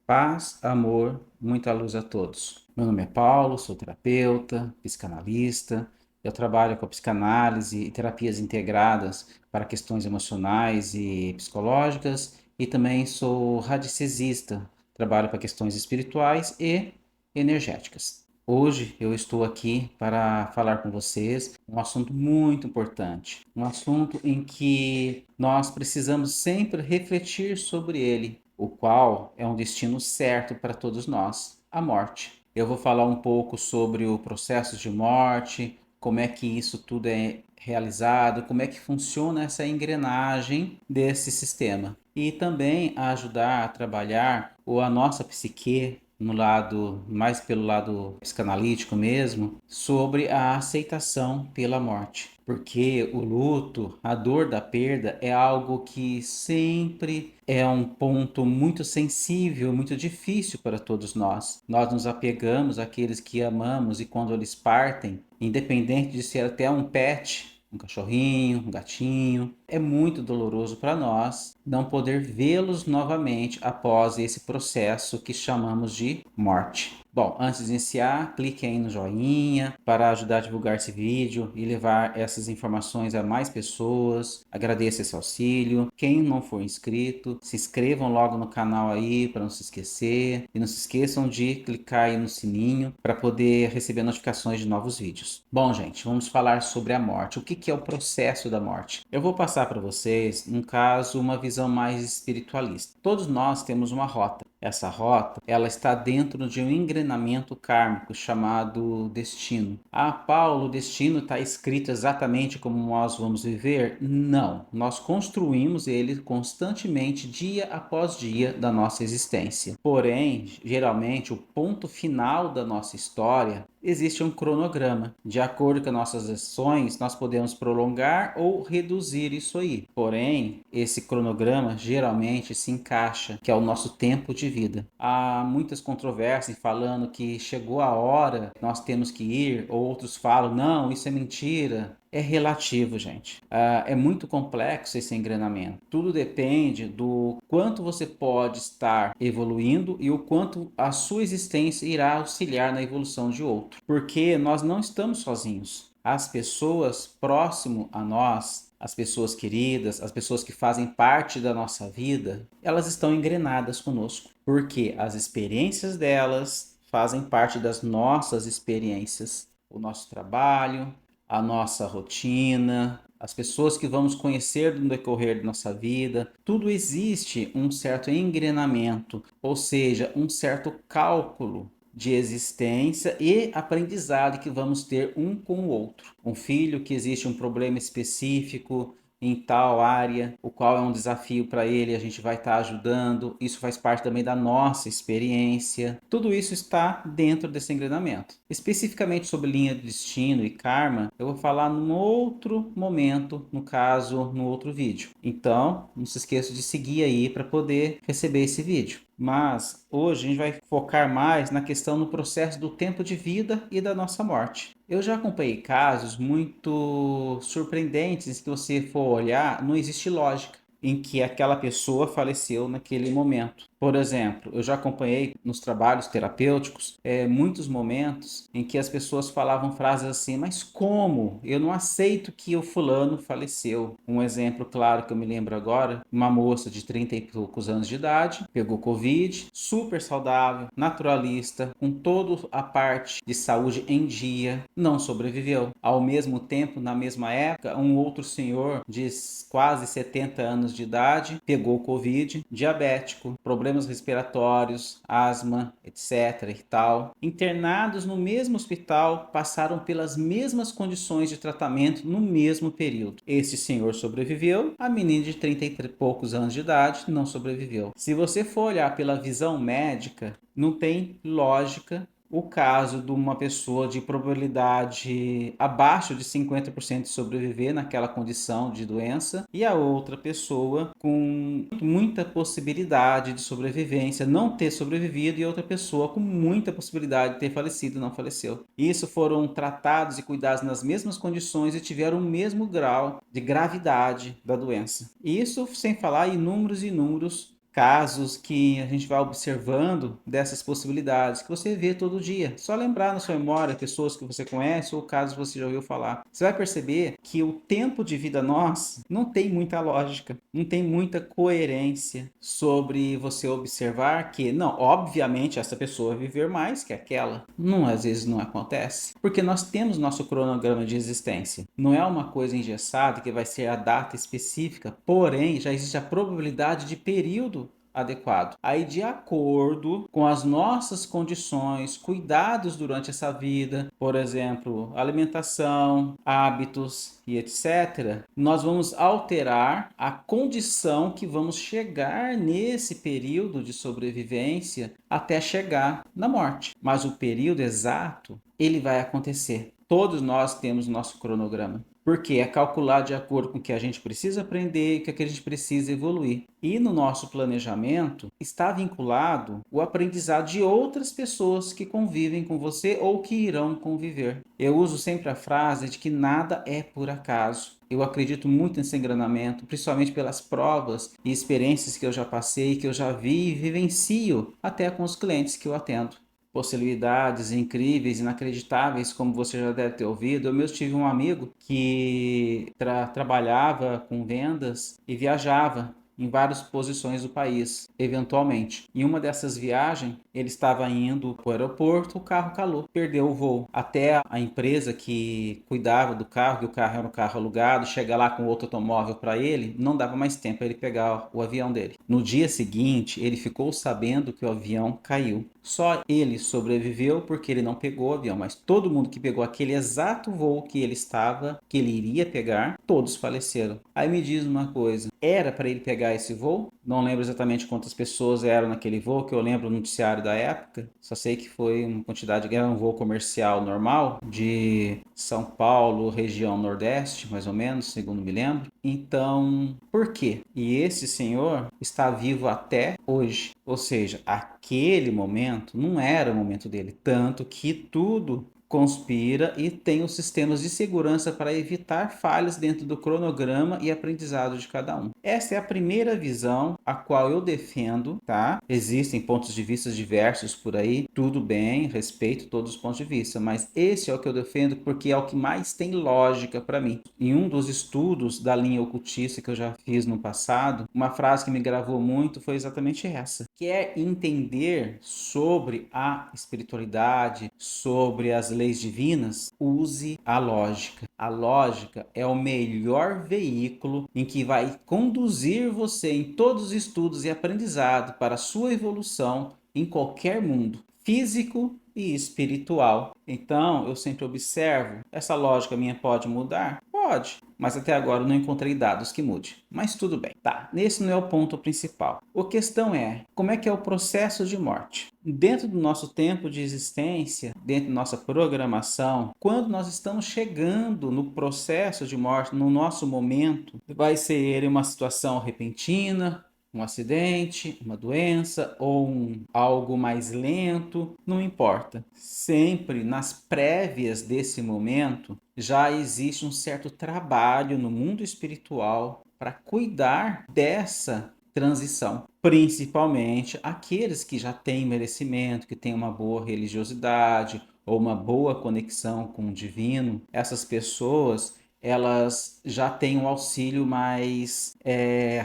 Paz, amor, muita luz a todos. Meu nome é Paulo, sou terapeuta, psicanalista. Eu trabalho com a psicanálise e terapias integradas para questões emocionais e psicológicas e também sou radicesista, trabalho para questões espirituais e energéticas. Hoje eu estou aqui para falar com vocês um assunto muito importante, um assunto em que nós precisamos sempre refletir sobre ele, o qual é um destino certo para todos nós, a morte. Eu vou falar um pouco sobre o processo de morte, como é que isso tudo é realizado, como é que funciona essa engrenagem desse sistema. E também ajudar a trabalhar a nossa psique no lado, mais pelo lado psicanalítico mesmo, sobre a aceitação pela morte. Porque o luto, a dor da perda é algo que sempre é um ponto muito sensível, muito difícil para todos nós. Nós nos apegamos àqueles que amamos e quando eles partem, independente de ser até um pet, um cachorrinho, um gatinho. É muito doloroso para nós não poder vê-los novamente após esse processo que chamamos de morte. Bom, antes de iniciar, clique aí no joinha para ajudar a divulgar esse vídeo e levar essas informações a mais pessoas. Agradeço esse auxílio. Quem não for inscrito, se inscrevam logo no canal aí para não se esquecer. E não se esqueçam de clicar aí no sininho para poder receber notificações de novos vídeos. Bom, gente, vamos falar sobre a morte. O que é o processo da morte? Eu vou passar para vocês, no caso, uma visão mais espiritualista. Todos nós temos uma rota. Essa rota, ela está dentro de um engrenamento kármico chamado destino. Ah, Paulo, o destino está escrito exatamente como nós vamos viver? Não. Nós construímos ele constantemente, dia após dia da nossa existência. Porém, geralmente, o ponto final da nossa história existe um cronograma. De acordo com as nossas ações, nós podemos prolongar ou reduzir isso aí. Porém, esse cronograma geralmente se encaixa, que é o nosso tempo de vida. Há muitas controvérsias falando que chegou a hora, nós temos que ir, ou outros falam, não, isso é mentira. É relativo, gente. É muito complexo esse engrenamento. Tudo depende do quanto você pode estar evoluindo e o quanto a sua existência irá auxiliar na evolução de outro. Porque nós não estamos sozinhos. As pessoas próximo a nós, as pessoas queridas, as pessoas que fazem parte da nossa vida, elas estão engrenadas conosco. Porque as experiências delas fazem parte das nossas experiências. O nosso trabalho, a nossa rotina, as pessoas que vamos conhecer no decorrer da nossa vida, tudo existe um certo engrenamento, ou seja, um certo cálculo de existência e aprendizado que vamos ter um com o outro. Um filho que existe um problema específico em tal área, o qual é um desafio para ele, a gente vai estar ajudando. Isso faz parte também da nossa experiência. Tudo isso está dentro desse engrenamento. Especificamente sobre linha de destino e karma, eu vou falar num outro momento, no caso, no outro vídeo. Então, não se esqueça de seguir aí para poder receber esse vídeo. Mas hoje a gente vai focar mais na questão no processo do tempo de vida e da nossa morte. Eu já acompanhei casos muito surpreendentes, se você for olhar, não existe lógica em que aquela pessoa faleceu naquele momento. Por exemplo, eu já acompanhei nos trabalhos terapêuticos muitos momentos em que as pessoas falavam frases assim, mas como? Eu não aceito que o fulano faleceu. Um exemplo claro que eu me lembro agora, uma moça de 30 e poucos anos de idade, pegou Covid, super saudável, naturalista, com toda a parte de saúde em dia, não sobreviveu. Ao mesmo tempo, na mesma época, um outro senhor de quase 70 anos de idade pegou Covid, diabético, problemas respiratórios, asma, etc. e tal. Internados no mesmo hospital, passaram pelas mesmas condições de tratamento no mesmo período. Este senhor sobreviveu, a menina de 30 e poucos anos de idade não sobreviveu. Se você for olhar pela visão médica, não tem lógica o caso de uma pessoa de probabilidade abaixo de 50% de sobreviver naquela condição de doença e a outra pessoa com muita possibilidade de sobrevivência não ter sobrevivido e outra pessoa com muita possibilidade de ter falecido e não faleceu. Isso foram tratados e cuidados nas mesmas condições e tiveram o mesmo grau de gravidade da doença. Isso sem falar em inúmeros e inúmeros casos que a gente vai observando dessas possibilidades, que você vê todo dia. Só lembrar na sua memória pessoas que você conhece ou casos que você já ouviu falar. Você vai perceber que o tempo de vida nosso não tem muita lógica, não tem muita coerência sobre você observar que, não, obviamente essa pessoa vai viver mais que aquela. Não, às vezes não acontece. Porque nós temos nosso cronograma de existência. Não é uma coisa engessada que vai ser a data específica, porém já existe a probabilidade de período adequado. Aí, de acordo com as nossas condições, cuidados durante essa vida, por exemplo, alimentação, hábitos e etc., nós vamos alterar a condição que vamos chegar nesse período de sobrevivência até chegar na morte. Mas o período exato, ele vai acontecer. Todos nós temos nosso cronograma. Porque é calculado de acordo com o que a gente precisa aprender e o que a gente precisa evoluir. E no nosso planejamento está vinculado o aprendizado de outras pessoas que convivem com você ou que irão conviver. Eu uso sempre a frase de que nada é por acaso. Eu acredito muito nesse engranamento, principalmente pelas provas e experiências que eu já passei, que eu já vi e vivencio até com os clientes que eu atendo. Possibilidades incríveis, inacreditáveis, como você já deve ter ouvido. Eu mesmo tive um amigo que trabalhava com vendas e viajava em várias posições do país, eventualmente. Em uma dessas viagens, ele estava indo para o aeroporto, o carro calou, perdeu o voo. Até a empresa que cuidava do carro, que o carro era um carro alugado, chega lá com outro automóvel para ele, não dava mais tempo para ele pegar o avião dele. No dia seguinte, ele ficou sabendo que o avião caiu. Só ele sobreviveu porque ele não pegou o avião, mas todo mundo que pegou aquele exato voo que ele estava, que ele iria pegar, todos faleceram. Aí me diz uma coisa, era para ele pegar esse voo? Não lembro exatamente quantas pessoas eram naquele voo, que eu lembro no noticiário da época. Só sei que foi uma quantidade, era um voo comercial normal de São Paulo, região Nordeste, mais ou menos, segundo me lembro. Então, por quê? E esse senhor está vivo até hoje. Ou seja, aquele momento não era o momento dele. Tanto que tudo conspira e tem os sistemas de segurança para evitar falhas dentro do cronograma e aprendizado de cada um. Essa é a primeira visão a qual eu defendo, tá? Existem pontos de vista diversos por aí, tudo bem, respeito todos os pontos de vista, mas esse é o que eu defendo porque é o que mais tem lógica para mim. Em um dos estudos da linha ocultista que eu já fiz no passado, uma frase que me gravou muito foi exatamente essa: quer entender sobre a espiritualidade, sobre as leis divinas, use a lógica. A lógica é o melhor veículo em que vai conduzir você em todos os estudos e aprendizado para a sua evolução em qualquer mundo, físico e espiritual. Então, eu sempre observo, essa lógica minha pode mudar? Pode, mas até agora eu não encontrei dados que mude. Mas tudo bem. Tá, esse não é o ponto principal. A questão é, como é que é o processo de morte? Dentro do nosso tempo de existência, dentro da nossa programação, quando nós estamos chegando no processo de morte, no nosso momento, vai ser uma situação repentina, um acidente, uma doença ou algo mais lento, não importa. Sempre nas prévias desse momento já existe um certo trabalho no mundo espiritual para cuidar dessa transição, principalmente aqueles que já têm merecimento, que têm uma boa religiosidade ou uma boa conexão com o divino. Essas pessoas, elas já têm um auxílio mais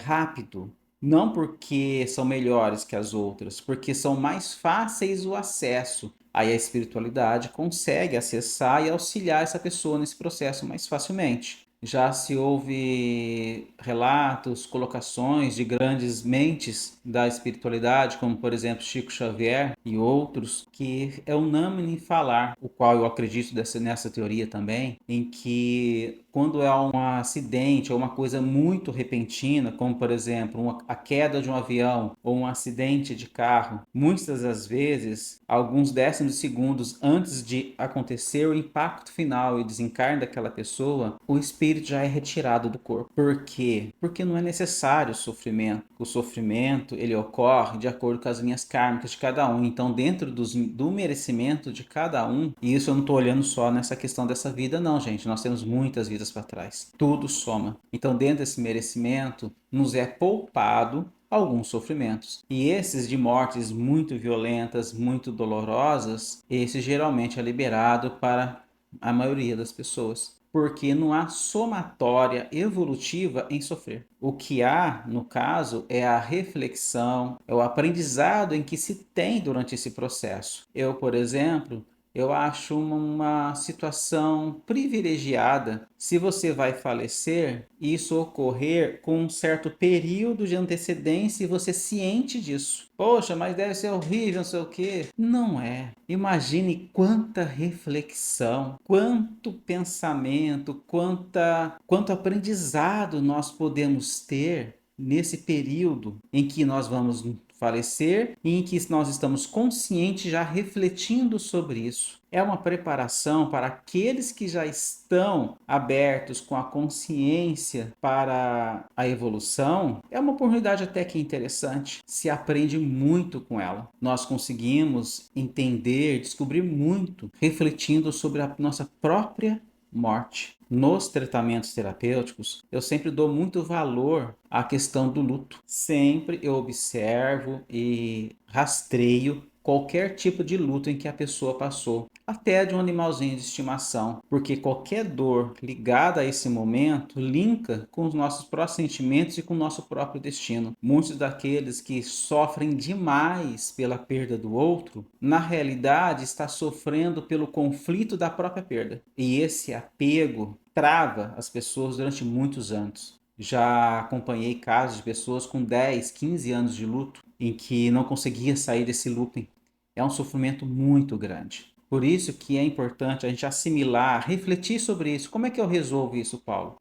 rápido, não porque são melhores que as outras, porque são mais fáceis o acesso. Aí a espiritualidade consegue acessar e auxiliar essa pessoa nesse processo mais facilmente. Já se houve relatos, colocações de grandes mentes da espiritualidade, como por exemplo Chico Xavier e outros, que é unânime em falar, o qual eu acredito nessa teoria também, em que quando é um acidente ou uma coisa muito repentina, como por exemplo a queda de um avião ou um acidente de carro, muitas das vezes, alguns décimos de segundos antes de acontecer o impacto final e desencarne daquela pessoa, o espírito espírito já é retirado do corpo. Por quê? Porque não é necessário o sofrimento. O sofrimento, ele ocorre de acordo com as linhas kármicas de cada um. Então, dentro do merecimento de cada um, e isso eu não estou olhando só nessa questão dessa vida, não, gente. Nós temos muitas vidas para trás. Tudo soma. Então, dentro desse merecimento, nos é poupado alguns sofrimentos. E esses de mortes muito violentas, muito dolorosas, esse geralmente é liberado para a maioria das pessoas. Porque não há somatória evolutiva em sofrer. O que há, no caso, é a reflexão, é o aprendizado em que se tem durante esse processo. Eu, por exemplo, eu acho uma situação privilegiada se você vai falecer e isso ocorrer com um certo período de antecedência e você ciente disso. Poxa, mas deve ser horrível, não sei o quê. Não é. Imagine quanta reflexão, quanto pensamento, quanto aprendizado nós podemos ter nesse período em que nós vamos falecer e em que nós estamos conscientes já refletindo sobre isso. É uma preparação para aqueles que já estão abertos com a consciência para a evolução. É uma oportunidade até que interessante. Se aprende muito com ela. Nós conseguimos entender, descobrir muito, refletindo sobre a nossa própria morte. Nos tratamentos terapêuticos, eu sempre dou muito valor à questão do luto. Sempre eu observo e rastreio qualquer tipo de luto em que a pessoa passou, até de um animalzinho de estimação, porque qualquer dor ligada a esse momento linka com os nossos próprios sentimentos e com o nosso próprio destino. Muitos daqueles que sofrem demais pela perda do outro, na realidade está sofrendo pelo conflito da própria perda. E esse apego trava as pessoas durante muitos anos. Já acompanhei casos de pessoas com 10, 15 anos de luto em que não conseguia sair desse looping. É um sofrimento muito grande. Por isso que é importante a gente assimilar, refletir sobre isso. Como é que eu resolvo isso, Paulo?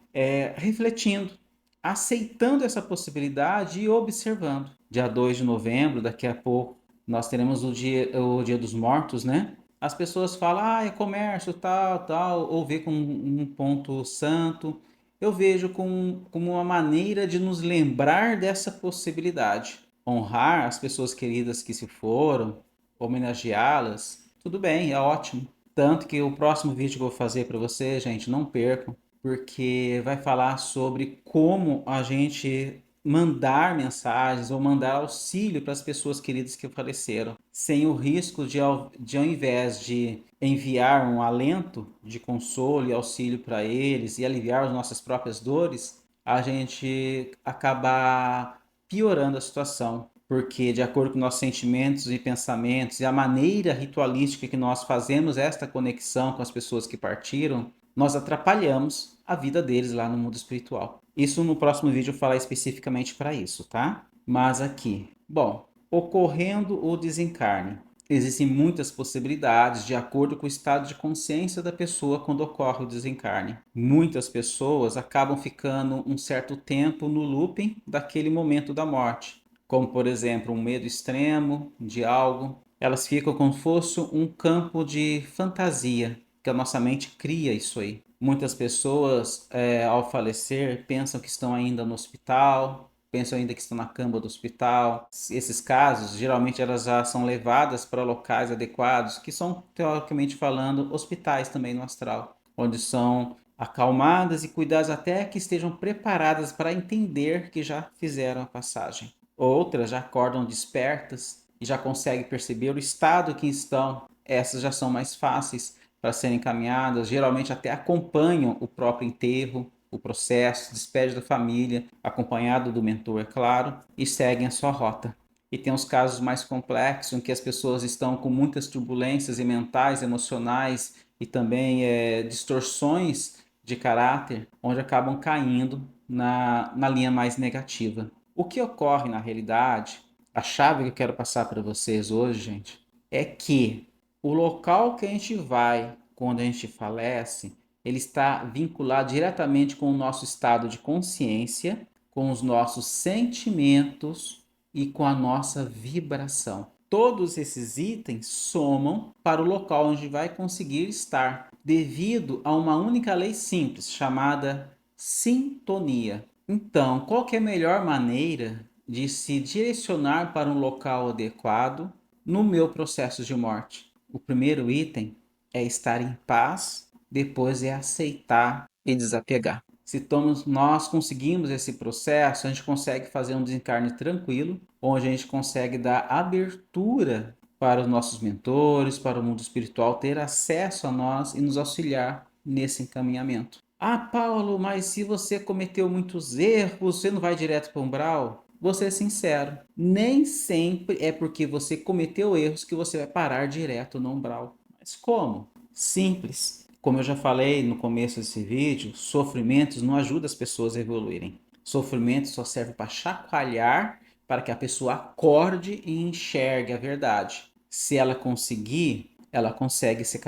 Refletindo, aceitando essa possibilidade e observando. Dia 2 de novembro, daqui a pouco, nós teremos o dia dos Mortos, né? As pessoas falam, é comércio, tal, tal, ou vê como um ponto santo. Eu vejo como uma maneira de nos lembrar dessa possibilidade. Honrar as pessoas queridas que se foram, homenageá-las, tudo bem, é ótimo. Tanto que o próximo vídeo que eu vou fazer para você, gente, não percam, porque vai falar sobre como a gente mandar mensagens ou mandar auxílio para as pessoas queridas que faleceram, sem o risco de ao invés de enviar um alento de consolo e auxílio para eles e aliviar as nossas próprias dores, a gente acabar piorando a situação. Porque, de acordo com nossos sentimentos e pensamentos e a maneira ritualística que nós fazemos esta conexão com as pessoas que partiram, nós atrapalhamos a vida deles lá no mundo espiritual. Isso no próximo vídeo eu falar especificamente para isso, tá? Mas aqui, bom, ocorrendo o desencarne, existem muitas possibilidades de acordo com o estado de consciência da pessoa quando ocorre o desencarne. Muitas pessoas acabam ficando um certo tempo no looping daquele momento da morte, como por exemplo um medo extremo de algo. Elas ficam como se fosse um campo de fantasia, que a nossa mente cria isso aí. Muitas pessoas, ao falecer, pensam que estão ainda no hospital, pensam ainda que estão na cama do hospital. Esses casos, geralmente, elas já são levadas para locais adequados, que são, teoricamente falando, hospitais também no astral, onde são acalmadas e cuidadas até que estejam preparadas para entender que já fizeram a passagem. Outras já acordam despertas e já conseguem perceber o estado que estão. Essas já são mais fáceis para serem encaminhadas, geralmente até acompanham o próprio enterro, o processo, despede da família, acompanhado do mentor, é claro, e seguem a sua rota. E tem os casos mais complexos, em que as pessoas estão com muitas turbulências mentais, emocionais e também distorções de caráter, onde acabam caindo na linha mais negativa. O que ocorre na realidade, a chave que eu quero passar para vocês hoje, gente, é que o local que a gente vai quando a gente falece, ele está vinculado diretamente com o nosso estado de consciência, com os nossos sentimentos e com a nossa vibração. Todos esses itens somam para o local onde vai conseguir estar, devido a uma única lei simples, chamada Sintonia. Então, qual que é a melhor maneira de se direcionar para um local adequado no meu processo de morte? O primeiro item é estar em paz, depois é aceitar e desapegar. Se nós conseguimos esse processo, a gente consegue fazer um desencarne tranquilo, onde a gente consegue dar abertura para os nossos mentores, para o mundo espiritual ter acesso a nós e nos auxiliar nesse encaminhamento. Ah, Paulo, mas se você cometeu muitos erros, você não vai direto para o umbral? Vou ser sincero, nem sempre é porque você cometeu erros que você vai parar direto no umbral. Mas como? Simples. Como eu já falei no começo desse vídeo, sofrimentos não ajudam as pessoas a evoluírem. Sofrimento só serve para chacoalhar, para que a pessoa acorde e enxergue a verdade. Se ela conseguir, ela consegue ser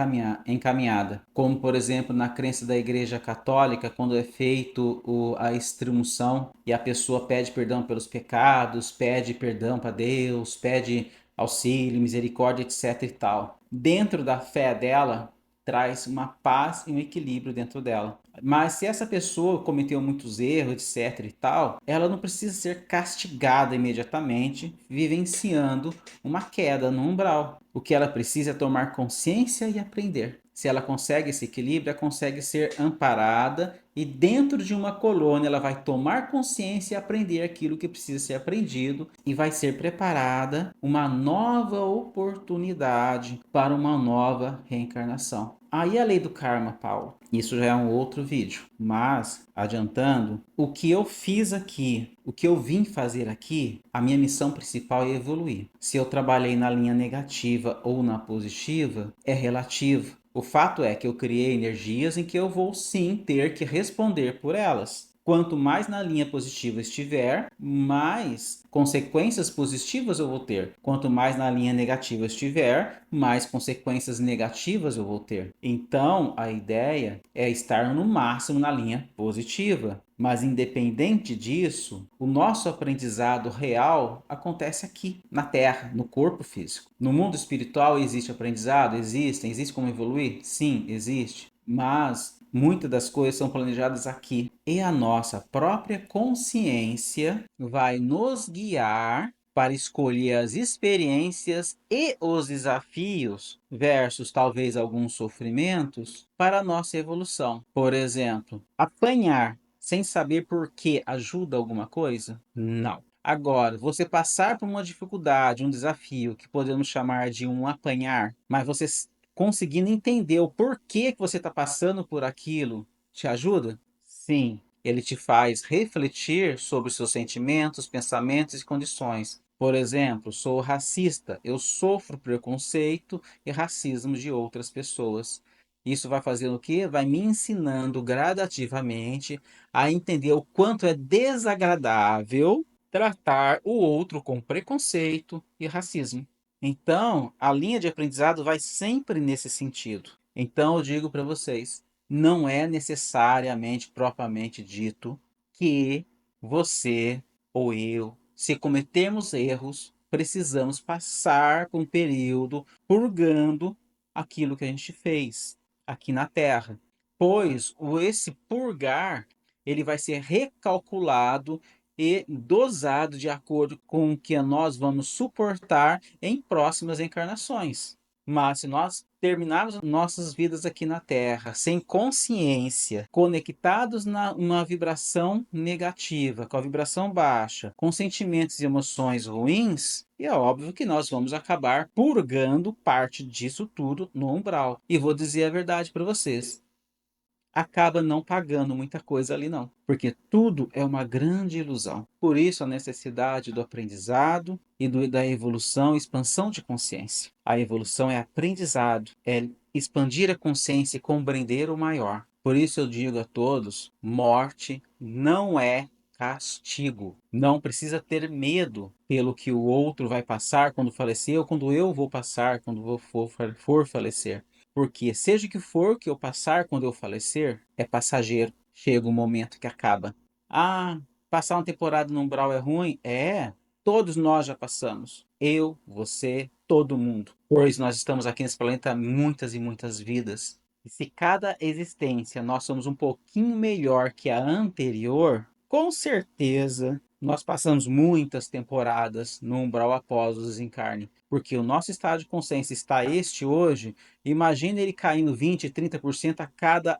encaminhada. Como, por exemplo, na crença da Igreja Católica, quando é feito a extremunção e a pessoa pede perdão pelos pecados, pede perdão para Deus, pede auxílio, misericórdia, etc e tal. Dentro da fé dela, traz uma paz e um equilíbrio dentro dela. Mas se essa pessoa cometeu muitos erros, etc e tal, ela não precisa ser castigada imediatamente, vivenciando uma queda no umbral. O que ela precisa é tomar consciência e aprender. Se ela consegue esse equilíbrio, ela consegue ser amparada e dentro de uma colônia ela vai tomar consciência e aprender aquilo que precisa ser aprendido e vai ser preparada uma nova oportunidade para uma nova reencarnação. Aí a lei do karma, Paulo. Isso já é um outro vídeo. Mas, adiantando, o que eu fiz aqui, o que eu vim fazer aqui, a minha missão principal é evoluir. Se eu trabalhei na linha negativa ou na positiva, é relativo. O fato é que eu criei energias em que eu vou sim ter que responder por elas. Quanto mais na linha positiva estiver, mais consequências positivas eu vou ter. Quanto mais na linha negativa estiver, mais consequências negativas eu vou ter. Então, a ideia é estar no máximo na linha positiva. Mas independente disso, o nosso aprendizado real acontece aqui, na Terra, no corpo físico. No mundo espiritual existe aprendizado? Existe como evoluir? Sim, existe. Mas muitas das coisas são planejadas aqui. E a nossa própria consciência vai nos guiar para escolher as experiências e os desafios versus talvez alguns sofrimentos para a nossa evolução. Por exemplo, apanhar sem saber por que ajuda alguma coisa? Não. Agora, você passar por uma dificuldade, um desafio que podemos chamar de um apanhar, mas você conseguindo entender o porquê que você está passando por aquilo, te ajuda? Sim, ele te faz refletir sobre os seus sentimentos, pensamentos e condições. Por exemplo, sou racista, eu sofro preconceito e racismo de outras pessoas. Isso vai fazer o quê? Vai me ensinando gradativamente a entender o quanto é desagradável tratar o outro com preconceito e racismo. Então, a linha de aprendizado vai sempre nesse sentido. Então, eu digo para vocês, não é necessariamente propriamente dito que você ou eu, se cometermos erros, precisamos passar por um período purgando aquilo que a gente fez aqui na Terra, pois esse purgar ele vai ser recalculado e dosado de acordo com o que nós vamos suportar em próximas encarnações. Mas se nós terminarmos nossas vidas aqui na Terra sem consciência, conectados numa vibração negativa, com a vibração baixa, com sentimentos e emoções ruins, é óbvio que nós vamos acabar purgando parte disso tudo no umbral. E vou dizer a verdade para vocês, acaba não pagando muita coisa ali não, porque tudo é uma grande ilusão. Por isso a necessidade do aprendizado e da evolução, expansão de consciência. A evolução é aprendizado, é expandir a consciência e compreender o maior. Por isso eu digo a todos, morte não é castigo. Não precisa ter medo pelo que o outro vai passar quando falecer ou quando eu vou passar quando for falecer. Porque seja o que for que eu passar quando eu falecer, é passageiro. Chega um momento que acaba. Ah, passar uma temporada no umbral é ruim? É. Todos nós já passamos. Eu, você, todo mundo. Pois nós estamos aqui nesse planeta muitas e muitas vidas. E se cada existência nós somos um pouquinho melhor que a anterior, com certeza nós passamos muitas temporadas no umbral após o desencarne. Porque o nosso estado de consciência está este hoje, imagina ele caindo 20, 30% a cada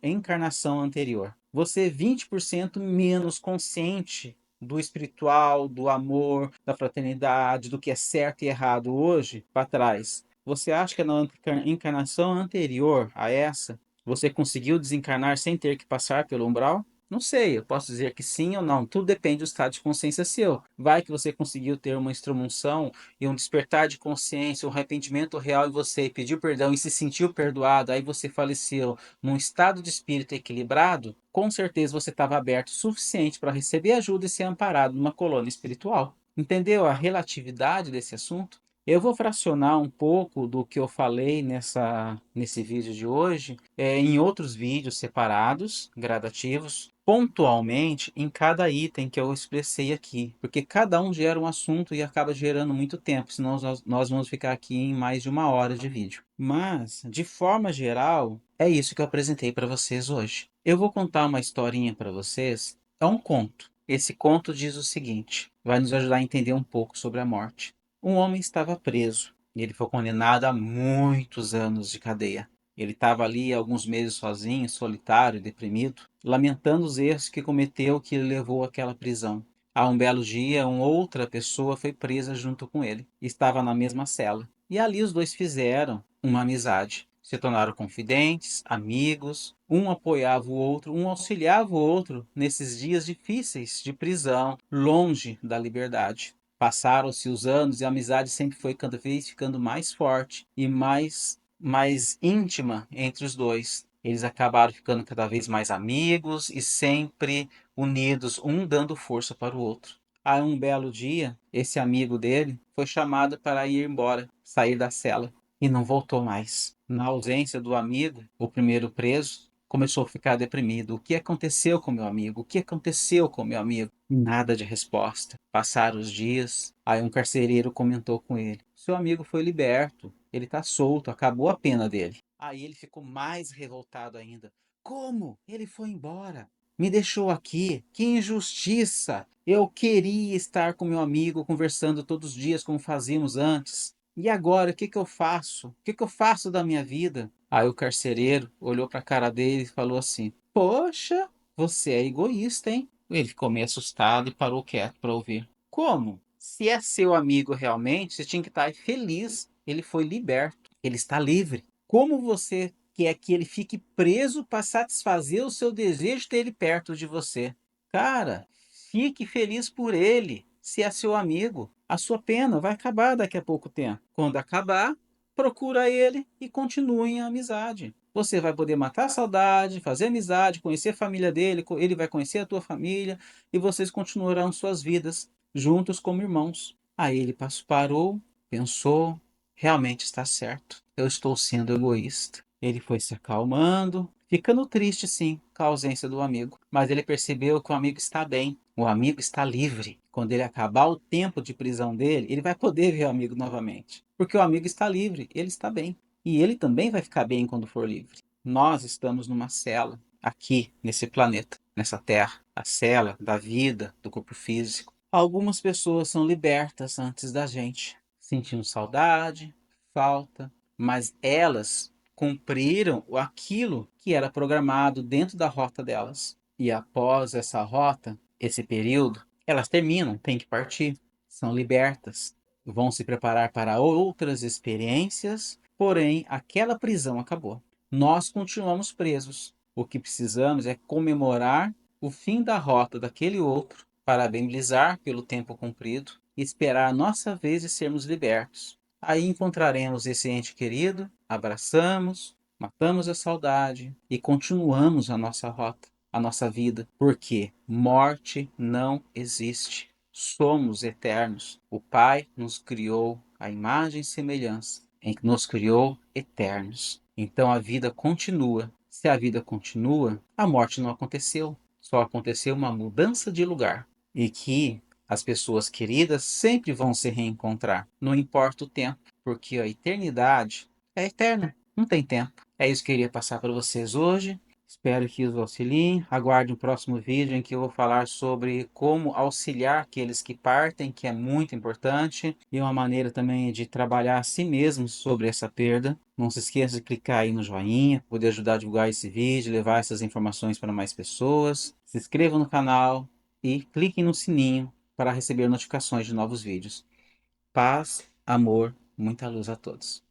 encarnação anterior. Você é 20% menos consciente do espiritual, do amor, da fraternidade, do que é certo e errado hoje para trás. Você acha que na encarnação anterior a essa, você conseguiu desencarnar sem ter que passar pelo umbral? Não sei, eu posso dizer que sim ou não. Tudo depende do estado de consciência seu. Vai que você conseguiu ter uma extramunção e um despertar de consciência, um arrependimento real em você, e pediu perdão e se sentiu perdoado, aí você faleceu num estado de espírito equilibrado, com certeza você estava aberto o suficiente para receber ajuda e ser amparado numa colônia espiritual. Entendeu a relatividade desse assunto? Eu vou fracionar um pouco do que eu falei nesse vídeo de hoje em outros vídeos separados, gradativos, pontualmente em cada item que eu expressei aqui, porque cada um gera um assunto e acaba gerando muito tempo, senão nós vamos ficar aqui em mais de 1 hora de vídeo. Mas, de forma geral, é isso que eu apresentei para vocês hoje. Eu vou contar uma historinha para vocês, é um conto. Esse conto diz o seguinte, vai nos ajudar a entender um pouco sobre a morte. Um homem estava preso e ele foi condenado a muitos anos de cadeia. Ele estava ali alguns meses sozinho, solitário, deprimido, lamentando os erros que cometeu que lhe levou àquela prisão. A um belo dia, uma outra pessoa foi presa junto com ele. Estava na mesma cela. E ali os dois fizeram uma amizade. Se tornaram confidentes, amigos, um apoiava o outro, um auxiliava o outro nesses dias difíceis de prisão, longe da liberdade. Passaram-se os anos e a amizade sempre foi cada vez ficando mais forte e mais íntima entre os dois. Eles acabaram ficando cada vez mais amigos e sempre unidos, um dando força para o outro. Aí um belo dia, esse amigo dele foi chamado para ir embora, sair da cela, e não voltou mais. Na ausência do amigo, o primeiro preso começou a ficar deprimido. O que aconteceu com meu amigo? O que aconteceu com meu amigo? Nada de resposta. Passaram os dias, aí um carcereiro comentou com ele: seu amigo foi liberto, ele está solto, acabou a pena dele. Aí ele ficou mais revoltado ainda. Como? Ele foi embora. Me deixou aqui. Que injustiça! Eu queria estar com meu amigo conversando todos os dias como fazíamos antes. E agora, o que que eu faço? O que que eu faço da minha vida? Aí o carcereiro olhou para a cara dele e falou assim: poxa, você é egoísta, hein? Ele ficou meio assustado e parou quieto para ouvir. Como? Se é seu amigo realmente, você tinha que estar feliz. Ele foi liberto. Ele está livre. Como você quer que ele fique preso para satisfazer o seu desejo de ter ele perto de você? Cara, fique feliz por ele. Se é seu amigo, a sua pena vai acabar daqui a pouco tempo. Quando acabar, procura ele e continue a amizade. Você vai poder matar a saudade, fazer amizade, conhecer a família dele, ele vai conhecer a tua família e vocês continuarão suas vidas juntos como irmãos. Aí ele parou, pensou, realmente está certo. Eu estou sendo egoísta. Ele foi se acalmando, ficando triste sim, com a ausência do amigo. Mas ele percebeu que o amigo está bem, o amigo está livre. Quando ele acabar o tempo de prisão dele, ele vai poder ver o amigo novamente. Porque o amigo está livre, ele está bem. E ele também vai ficar bem quando for livre. Nós estamos numa cela, aqui, nesse planeta, nessa terra. A cela da vida, do corpo físico. Algumas pessoas são libertas antes da gente, sentindo saudade, falta, mas elas cumpriram aquilo que era programado dentro da rota delas. E após essa rota, esse período, elas terminam, têm que partir, são libertas, vão se preparar para outras experiências, porém aquela prisão acabou. Nós continuamos presos. O que precisamos é comemorar o fim da rota daquele outro, parabenizar pelo tempo cumprido e esperar a nossa vez de sermos libertos. Aí encontraremos esse ente querido, abraçamos, matamos a saudade e continuamos a nossa rota, a nossa vida, porque morte não existe. Somos eternos. O Pai nos criou à imagem e semelhança, em que nos criou eternos. Então a vida continua. Se a vida continua, a morte não aconteceu. Só aconteceu uma mudança de lugar. E que as pessoas queridas sempre vão se reencontrar, não importa o tempo, porque a eternidade é eterna. não tem tempo. É isso que eu queria passar para vocês hoje. Espero que os auxiliem. Aguarde o próximo vídeo em que eu vou falar sobre como auxiliar aqueles que partem, que é muito importante, e uma maneira também de trabalhar a si mesmo sobre essa perda. Não se esqueça de clicar aí no joinha, para poder ajudar a divulgar esse vídeo, levar essas informações para mais pessoas. Se inscrevam no canal e cliquem no sininho para receber notificações de novos vídeos. Paz, amor, muita luz a todos.